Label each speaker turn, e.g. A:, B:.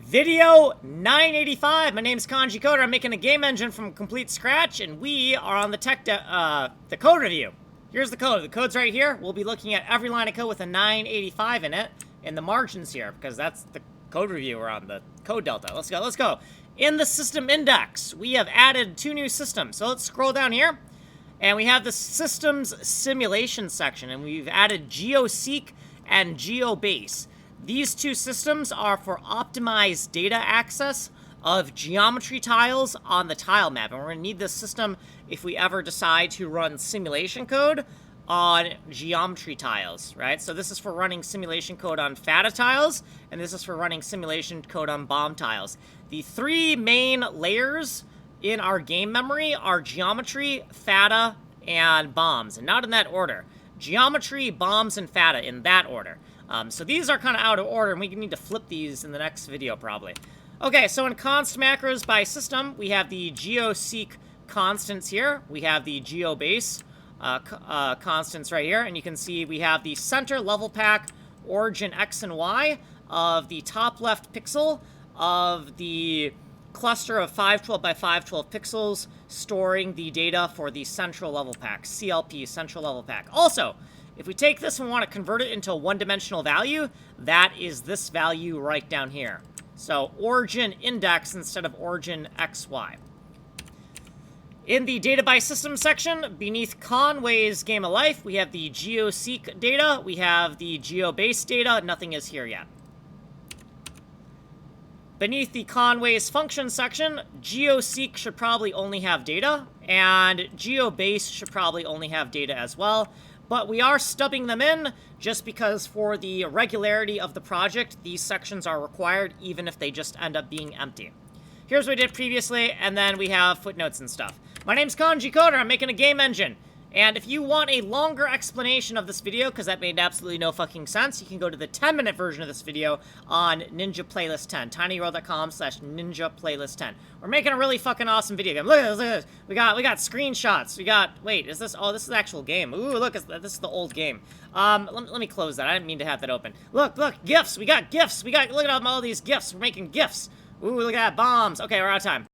A: Video 985. My name's Kanji Coder. I'm making a game engine from complete scratch, and we are on the code review. Here's the code. The code's right here. We'll be looking at every line of code with a 985 in it, in the margins here, because that's the code review. We're on the code delta. Let's go. Let's go. In the system index, we have added 2 new systems. So let's scroll down here, and we have the systems simulation section, and we've added GEOSEEK and GEOBASE. These 2 systems are for optimized data access of geometry tiles on the tile map. And we're going to need this system if we ever decide to run simulation code on geometry tiles, right? So this is for running simulation code on FATA tiles, and this is for running simulation code on BOM tiles. The 3 main layers in our game memory are geometry, FATA, and BOMs, and not in that order. Geometry, BOMs, and FATA in that order. So these are kind of out of order, and we need to flip these in the next video, probably. Okay, so in const macros by system, we have the GEOSEEK constants here. We have the GEOBASE constants right here, and you can see we have the center level pack origin X and Y of the top left pixel of the cluster of 512 by 512 pixels storing the data for the central level pack, CLP, central level pack. Also, if we take this and want to convert it into a one-dimensional value, that is this value right down here. So origin index instead of origin XY. In the data by system section, beneath Conway's Game of Life, we have the GEOSEEK data, we have the GeoBase data, nothing is here yet. Beneath the Conway's function section, GEOSEEK should probably only have data, and GeoBase should probably only have data as well. But we are stubbing them in just because for the regularity of the project, these sections are required even if they just end up being empty. Here's what we did previously, and then we have footnotes and stuff. My name's Kanji Coder. I'm making a game engine. And if you want a longer explanation of this video, because that made absolutely no fucking sense, you can go to the 10-minute version of this video on Ninja Playlist 10, tinyurl.com/ninjaplaylist10. We're making a really fucking awesome video game. Look at this, look at this. We got screenshots. We got, wait, is this, oh, this is the actual game. Ooh, look, this is the old game. Let me close that. I didn't mean to have that open. Look, GIFs. We got GIFs. Look at all these GIFs. We're making GIFs. Ooh, look at that, bombs. Okay, we're out of time.